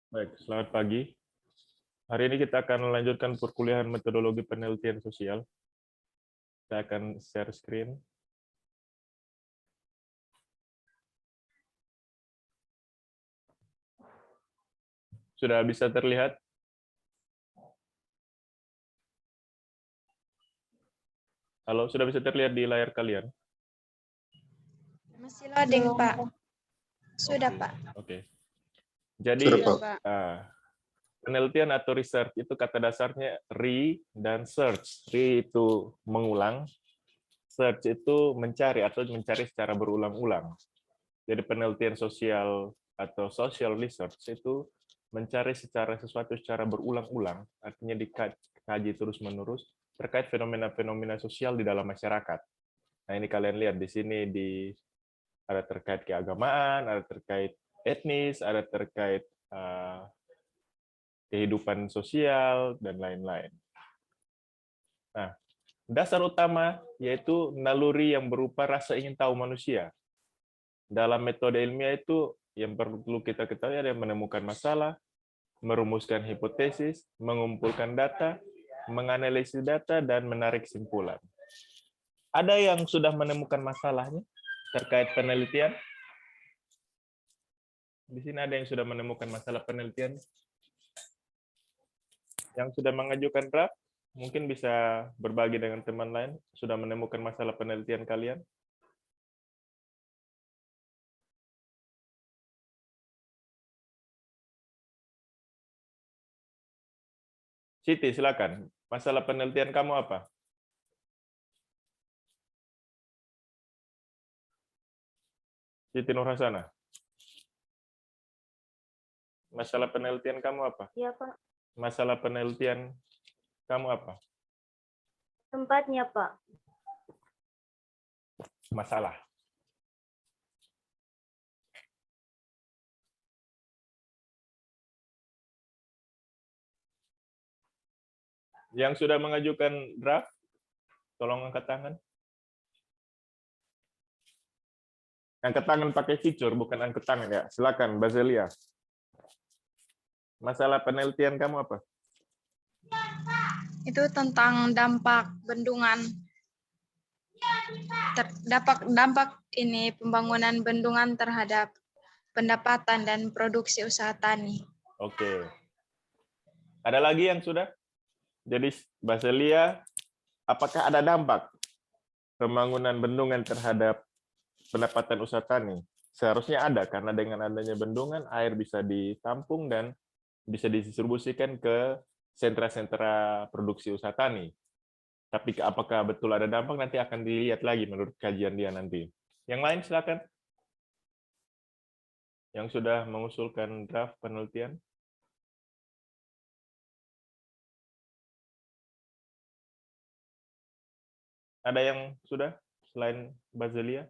Baik, selamat pagi. Hari ini kita akan melanjutkan perkuliahan metodologi penelitian sosial. Saya akan share screen. Sudah bisa terlihat? Halo, sudah bisa terlihat di layar kalian? Masih loading, Pak. Sudah, Oke, Pak. oke. Jadi, Sudah, Pak. penelitian atau research itu kata dasarnya re dan search. Re itu mengulang, search itu mencari atau mencari secara berulang-ulang. Jadi penelitian sosial atau social research itu mencari sesuatu secara berulang-ulang, artinya dikaji terus-menerus terkait fenomena-fenomena sosial di dalam masyarakat. Nah, ini kalian lihat di sini ada terkait keagamaan, ada terkait etnis, ada terkait kehidupan sosial dan lain-lain. Nah, dasar utama yaitu naluri yang berupa rasa ingin tahu manusia. Dalam metode ilmiah itu yang perlu kita ketahui ada yang menemukan masalah, merumuskan hipotesis, mengumpulkan data, menganalisis data, dan menarik kesimpulan. Ada yang sudah menemukan masalahnya terkait penelitian? Di sini ada yang sudah menemukan masalah penelitian? Yang sudah mengajukan draft? Mungkin bisa berbagi dengan teman lain, sudah menemukan masalah penelitian kalian? Siti, silakan. Masalah penelitian kamu apa? Siti Nurhasana. Masalah penelitian kamu apa? Iya, Pak. Masalah penelitian kamu apa? Tempatnya, Pak. Masalah. Yang sudah mengajukan draft, tolong angkat tangan. Angkat tangan pakai fitur, bukan angkat tangan ya. Silakan, Bazelia. Masalah penelitian kamu apa? Itu tentang dampak bendungan. Dampak ini pembangunan bendungan terhadap pendapatan dan produksi usaha tani. Oke. Ada lagi yang sudah? Jadi, Bazelia, apakah ada dampak pembangunan bendungan terhadap pendapatan usaha tani? Seharusnya ada, karena dengan adanya bendungan, air bisa ditampung dan bisa didistribusikan ke sentra-sentra produksi usaha tani. Tapi apakah betul ada dampak, nanti akan dilihat lagi menurut kajian dia nanti. Yang lain silakan. Yang sudah mengusulkan draft penelitian. Ada yang sudah selain Bazelia?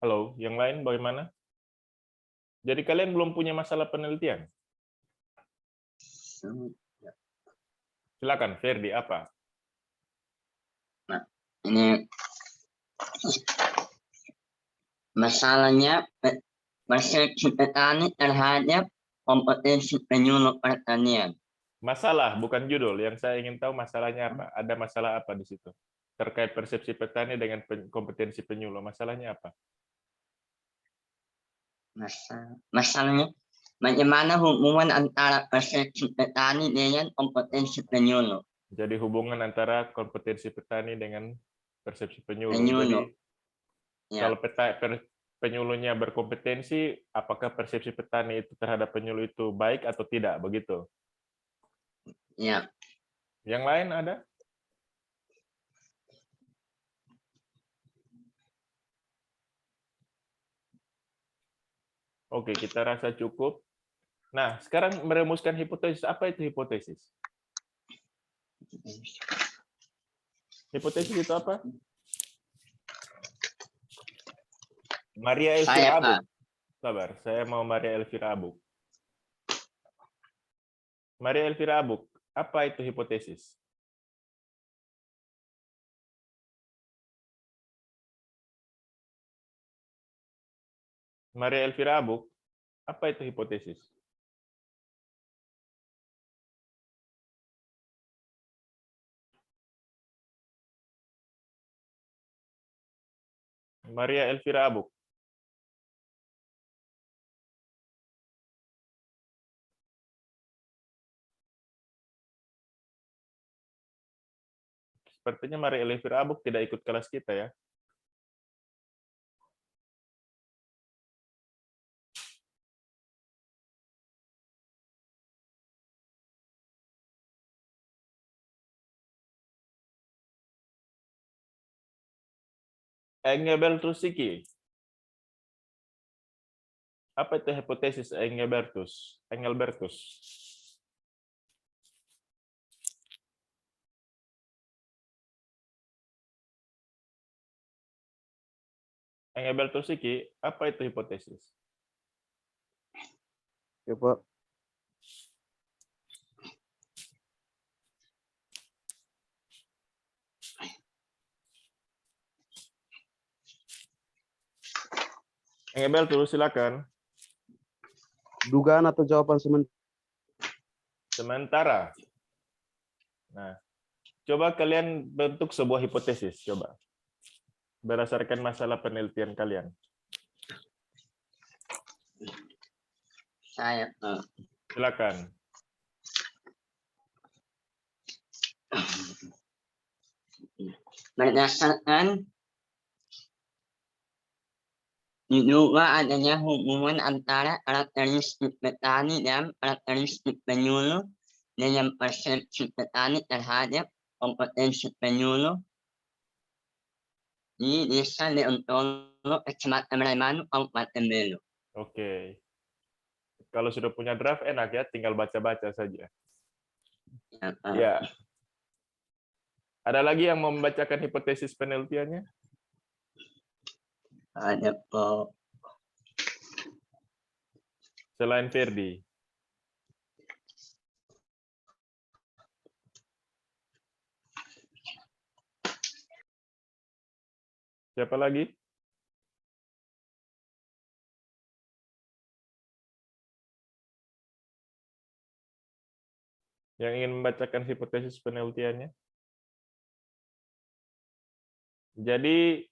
Halo, yang lain bagaimana? Jadi kalian belum punya masalah penelitian? Silakan, Ferdi, apa? Nah, ini masalahnya persepsi petani terhadap kompetensi penyuluh pertanian. Masalah, bukan judul. Yang saya ingin tahu masalahnya apa? Ada masalah apa di situ? Terkait persepsi petani dengan kompetensi penyuluh. Masalahnya apa? Masalahnya bagaimana hubungan antara persepsi petani dengan kompetensi penyuluh. Jadi hubungan antara kompetensi petani dengan persepsi penyuluh. Jadi Ya. kalau penyuluhnya berkompetensi, apakah persepsi petani itu terhadap penyuluh itu baik atau tidak? Begitu. Ya. Yang lain ada? Oke, kita rasa cukup. Nah, sekarang merumuskan hipotesis. Apa itu hipotesis? Hipotesis itu apa? Maria Elvira Abuk. Sabar, saya mau Maria Elvira Abuk. Maria Elvira Abuk, apa itu hipotesis? Maria Elvira Abuk, apa itu hipotesis? Maria Elvira Abuk. Sepertinya Maria Elvira Abuk tidak ikut kelas kita ya. Engelbertusiki. Apa itu hipotesis Engelbertus? Engelbertusiki, apa itu hipotesis? Ya, Pak. Engelbertus, silakan. Dugaan atau jawaban Sementara. Nah, coba kalian bentuk sebuah hipotesis, coba. Berdasarkan masalah penelitian kalian. Saya Silakan. berdasarkan diduga adanya hubungan antara karakteristik petani dan karakteristik penyuluh dengan persepsi petani terhadap kompetensi penyuluh di Desa Leontolo, Kecamatan Rembanu, Kabupaten Belu. Oke. Kalau sudah punya draft enak ya, tinggal baca-baca saja. Ya, Pak. Ya. Ada lagi yang mau membacakan hipotesis penelitiannya? Ada Pak. Selain Ferdi. Siapa lagi? Yang ingin membacakan hipotesis penelitiannya? Jadi,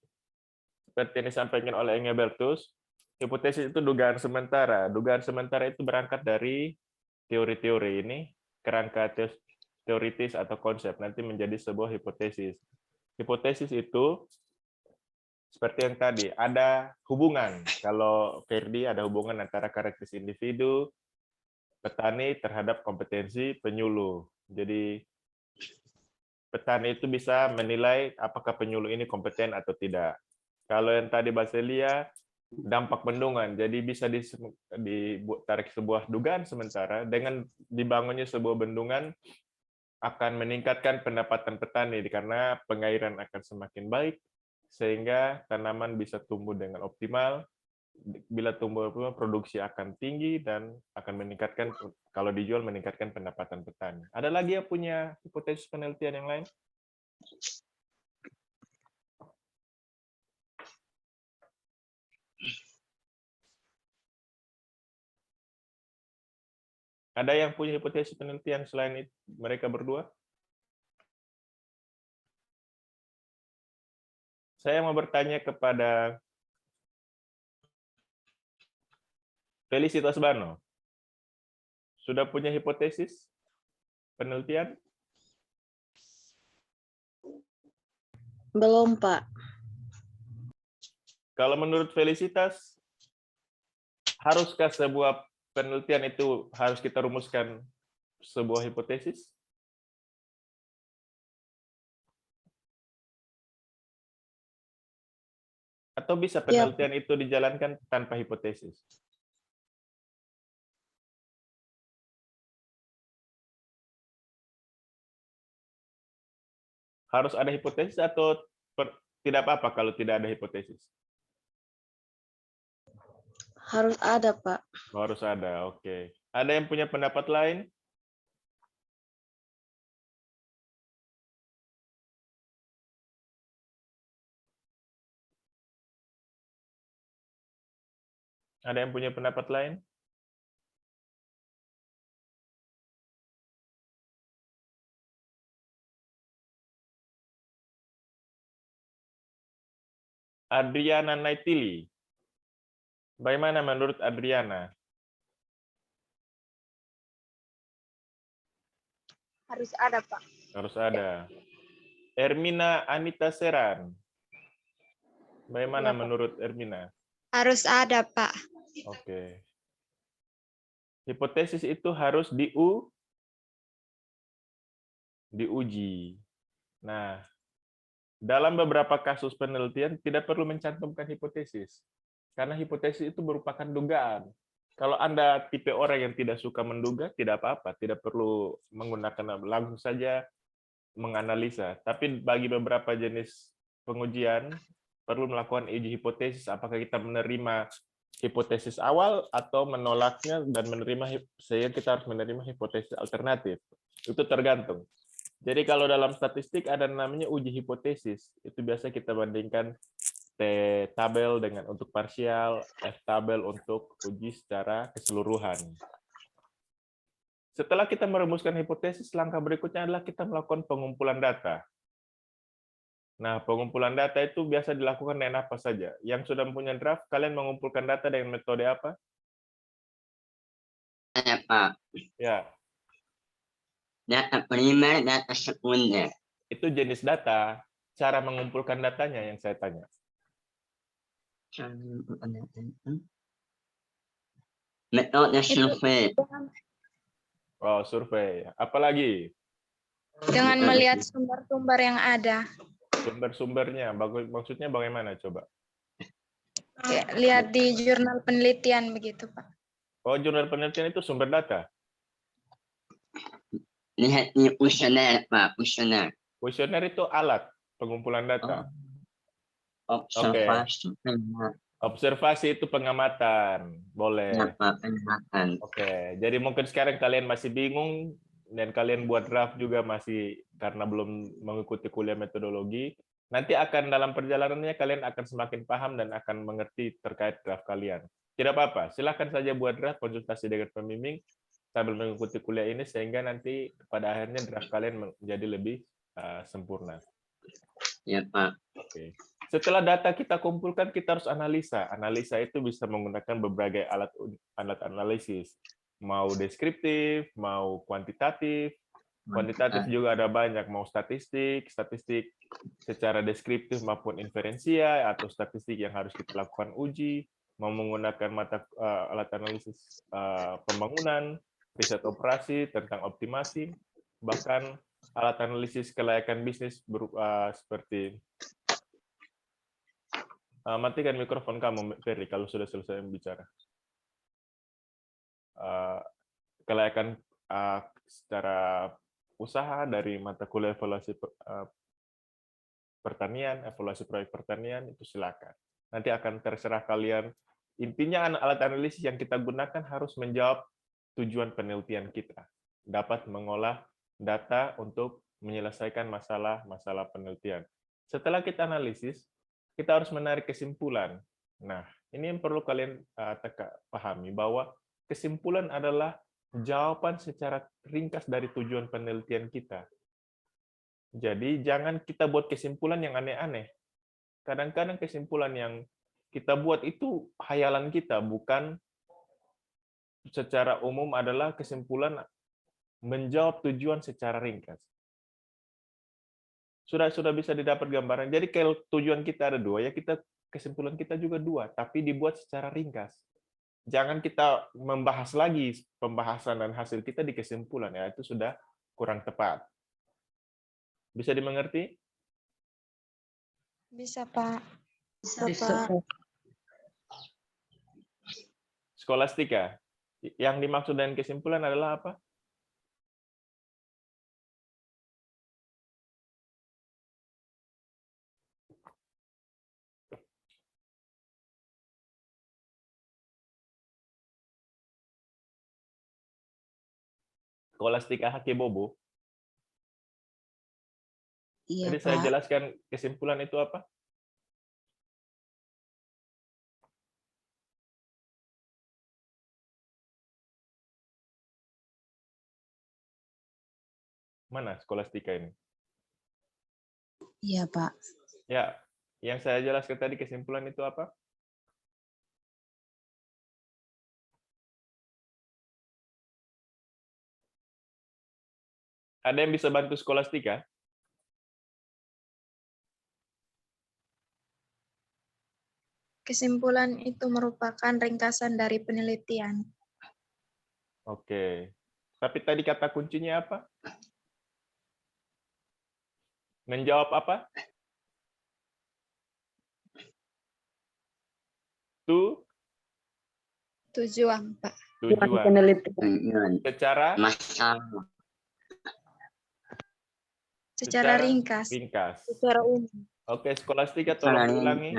seperti yang disampaikan oleh Engelbertus, hipotesis itu dugaan sementara. Dugaan sementara itu berangkat dari teori-teori ini, kerangka teoritis atau konsep, nanti menjadi sebuah hipotesis. Hipotesis itu, seperti yang tadi, ada hubungan. Kalau Ferdi ada hubungan antara karakteristik individu, petani terhadap kompetensi penyuluh. Jadi petani itu bisa menilai apakah penyuluh ini kompeten atau tidak. Kalau yang tadi Baselia, dampak bendungan. Jadi bisa ditarik sebuah dugaan sementara dengan dibangunnya sebuah bendungan akan meningkatkan pendapatan petani karena pengairan akan semakin baik sehingga tanaman bisa tumbuh dengan optimal. Bila tumbuh produksi akan tinggi dan akan meningkatkan, kalau dijual meningkatkan pendapatan petani. Ada lagi yang punya hipotesis penelitian yang lain? Ada yang punya hipotesis penelitian selain itu, mereka berdua? Saya mau bertanya kepada Felicitas Bano. Sudah punya hipotesis penelitian? Belum, Pak. Kalau menurut Felicitas, haruskah sebuah penelitian itu harus kita rumuskan sebuah hipotesis? Atau bisa penelitian itu dijalankan tanpa hipotesis? Harus ada hipotesis atau tidak apa-apa kalau tidak ada hipotesis? Harus ada, Pak. Harus ada, oke. Ada yang punya pendapat lain? Ada yang punya pendapat lain? Adriana Naitili. Bagaimana menurut Adriana? Harus ada, Pak. Harus ada. Ermina Anita Seran. Bagaimana menurut Ermina? Harus ada, Pak. Oke. Hipotesis itu harus diuji. Nah, dalam beberapa kasus penelitian tidak perlu mencantumkan hipotesis. Karena hipotesis itu merupakan dugaan. Kalau Anda tipe orang yang tidak suka menduga, tidak apa-apa. Tidak perlu menggunakan, langsung saja menganalisa. Tapi bagi beberapa jenis pengujian, perlu melakukan uji hipotesis. Apakah kita menerima hipotesis awal atau menolaknya dan menerima, sehingga kita harus menerima hipotesis alternatif. Itu tergantung. Jadi kalau dalam statistik ada namanya uji hipotesis. Itu biasa kita bandingkan T-tabel dengan untuk parsial, F-tabel untuk uji secara keseluruhan. Setelah kita merumuskan hipotesis, langkah berikutnya adalah kita melakukan pengumpulan data. Nah, pengumpulan data itu biasa dilakukan dengan apa saja? Yang sudah mempunyai draft, kalian mengumpulkan data dengan metode apa? Ada, Pak. Ya, Data primer, data sekunder. itu jenis data. Cara mengumpulkan datanya yang saya tanya. Metode survei. Oh, survei. Apalagi? Dengan melihat sumber-sumber yang ada. Sumber-sumbernya, maksudnya bagaimana coba? Kayak lihat di jurnal penelitian begitu, Pak. Oh, jurnal penelitian itu sumber data. Lihat di kuesioner, Pak. Kuesioner. Kuesioner itu alat pengumpulan data. Observasi. Observasi itu pengamatan. Boleh. Apa pengamatan. Oke, jadi mungkin sekarang kalian masih bingung dan kalian buat draft juga masih karena belum mengikuti kuliah metodologi. Nanti akan dalam perjalanannya kalian akan semakin paham dan akan mengerti terkait draft kalian. Tidak apa-apa, silakan saja buat draft, konsultasi dengan pembimbing sambil mengikuti kuliah ini sehingga nanti pada akhirnya draft kalian menjadi lebih sempurna. Ya, Pak. Oke. Setelah data kita kumpulkan, kita harus analisa. Analisa itu bisa menggunakan berbagai alat analisis. Mau deskriptif, mau kuantitatif. Kuantitatif juga ada banyak, mau statistik secara deskriptif maupun inferensia, atau statistik yang harus kita lakukan uji, mau menggunakan alat analisis pembangunan, riset operasi, tentang optimasi, bahkan alat analisis kelayakan bisnis seperti matikan mikrofon kamu, Ferry, kalau sudah selesai bicara. Kelayakan secara usaha dari mata kuliah evaluasi pertanian, evaluasi proyek pertanian, itu silakan. Nanti akan terserah kalian. Intinya alat analisis yang kita gunakan harus menjawab tujuan penelitian kita. Dapat mengolah data untuk menyelesaikan masalah-masalah penelitian. Setelah kita analisis, kita harus menarik kesimpulan. Nah, ini yang perlu kalian pahami, bahwa kesimpulan adalah jawaban secara ringkas dari tujuan penelitian kita. Jadi, jangan kita buat kesimpulan yang aneh-aneh. Kadang-kadang kesimpulan yang kita buat itu hayalan kita, bukan secara umum adalah kesimpulan menjawab tujuan secara ringkas. Sudah bisa didapat gambaran. Jadi kalau tujuan kita ada dua, ya kesimpulan kita juga dua, tapi dibuat secara ringkas. Jangan kita membahas lagi pembahasan dan hasil kita di kesimpulan, ya itu sudah kurang tepat. Bisa dimengerti? Bisa, Pak. Bisa, Pak. Skolastika. Yang dimaksud dengan kesimpulan adalah apa? Skolastika Hake Bobo. Iya, Jadi saya Pak. jelaskan kesimpulan itu apa? Mana Skolastika ini? Iya, Pak. Ya, yang saya jelaskan tadi kesimpulan itu apa? Ada yang bisa bantu Skolastika? Kesimpulan itu merupakan ringkasan dari penelitian. Oke. Tapi tadi kata kuncinya apa? Menjawab apa? Tujuan, Pak. Tujuan. Penelitian. Secara Masalah. Secara ringkas. ringkas. Secara umum. Oke, Skolastika tolong ulangi.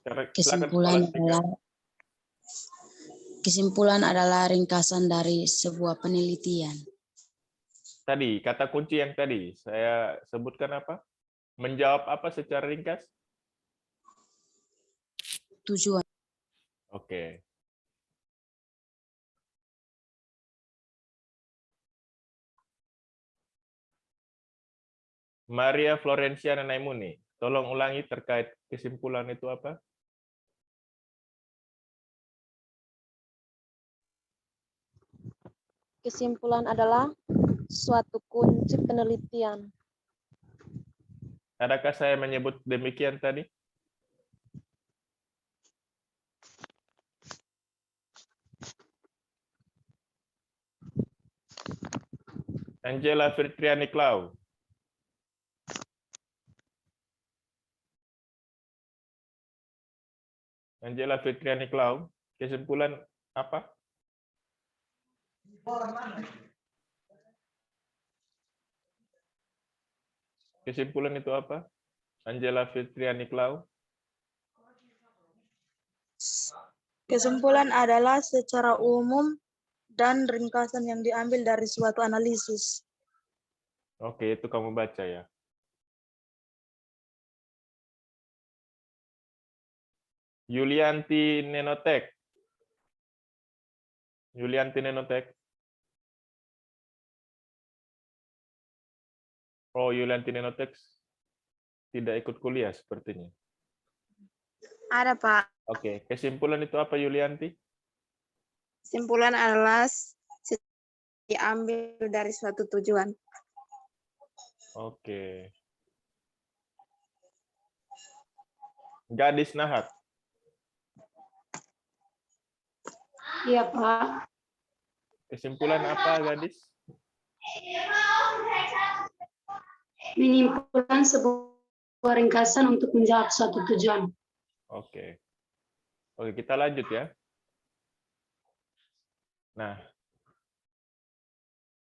Silakan, Kesimpulan Skolastika. adalah kesimpulan adalah ringkasan dari sebuah penelitian. Tadi, kata kunci yang tadi, saya sebutkan apa? Menjawab apa secara ringkas? Tujuan. Oke. Maria Florenciana Naimuni, tolong ulangi terkait kesimpulan itu apa? Kesimpulan adalah suatu kunci penelitian. Adakah saya menyebut demikian tadi? Angela Fitriani Klau. Angela Fitriani Klau, kesimpulan apa? Kesimpulan itu apa? Angela Fitriani Klau. Kesimpulan adalah secara umum dan ringkasan yang diambil dari suatu analisis. Oke, itu kamu baca ya. Yulianti Nenotek. Yulianti Nenotek. Oh, Yulianti Nenotek tidak ikut kuliah sepertinya. Ada, Pak. Oke, kesimpulan itu apa Yulianti? Kesimpulan adalah diambil dari suatu tujuan. Oke. Gadis Nahat. Iya, Pak. Kesimpulan apa, gadis? Menyimpulkan sebuah ringkasan untuk menjawab suatu tujuan. Oke. Oke, kita lanjut ya. Nah,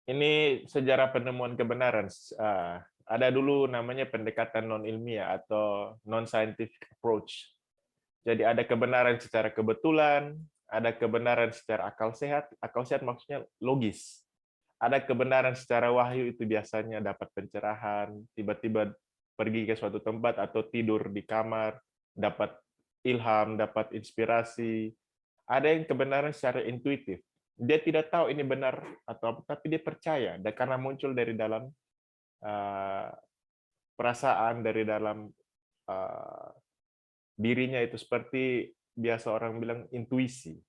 ini sejarah penemuan kebenaran. Ada dulu namanya pendekatan non-ilmiah atau non-scientific approach. Jadi ada kebenaran secara kebetulan, ada kebenaran secara akal sehat. Akal sehat maksudnya logis. Ada kebenaran secara wahyu, itu biasanya dapat pencerahan, tiba-tiba pergi ke suatu tempat atau tidur di kamar, dapat ilham, dapat inspirasi. Ada yang kebenaran secara intuitif. Dia tidak tahu ini benar atau apa, tapi dia percaya, dan karena muncul dari dalam perasaan, dari dalam dirinya, itu seperti biasa orang bilang intuisi.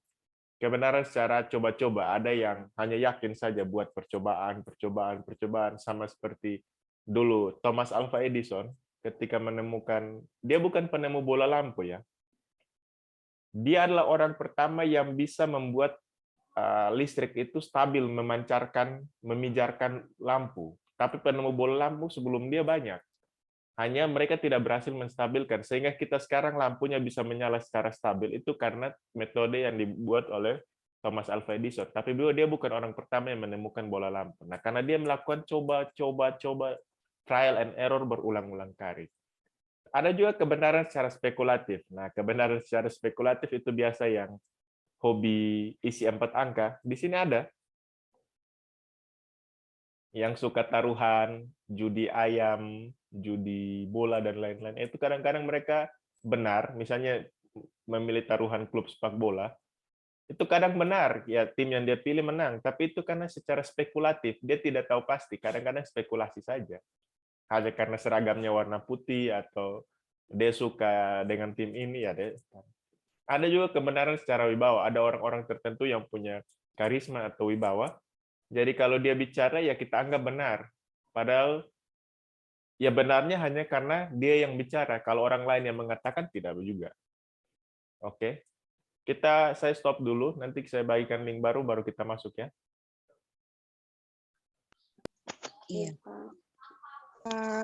Kebenaran secara coba-coba, ada yang hanya yakin saja buat percobaan, sama seperti dulu Thomas Alva Edison ketika menemukan, dia bukan penemu bola lampu ya. Dia adalah orang pertama yang bisa membuat listrik itu stabil, memijarkan lampu. Tapi penemu bola lampu sebelum dia banyak. Hanya mereka tidak berhasil menstabilkan, sehingga kita sekarang lampunya bisa menyala secara stabil, itu karena metode yang dibuat oleh Thomas Alva Edison. Tapi dia bukan orang pertama yang menemukan bola lampu. Nah, karena dia melakukan coba, trial and error berulang-ulang kali. Ada juga kebenaran secara spekulatif. Nah, kebenaran secara spekulatif itu biasa yang hobi isi 4 angka. Di sini ada yang suka taruhan, judi ayam, judi bola, dan lain-lain. Itu kadang-kadang mereka benar, misalnya memilih taruhan klub sepak bola, itu kadang benar, ya tim yang dia pilih menang, tapi itu karena secara spekulatif, dia tidak tahu pasti, kadang-kadang spekulasi saja. Hanya karena seragamnya warna putih, atau dia suka dengan tim ini, ya ada juga kebenaran secara wibawa, ada orang-orang tertentu yang punya karisma atau wibawa, jadi kalau dia bicara, ya kita anggap benar. Padahal, ya benarnya hanya karena dia yang bicara, kalau orang lain yang mengatakan tidak juga. Oke. Saya stop dulu, nanti saya bagikan link baru kita masuk ya. Iya. Eh,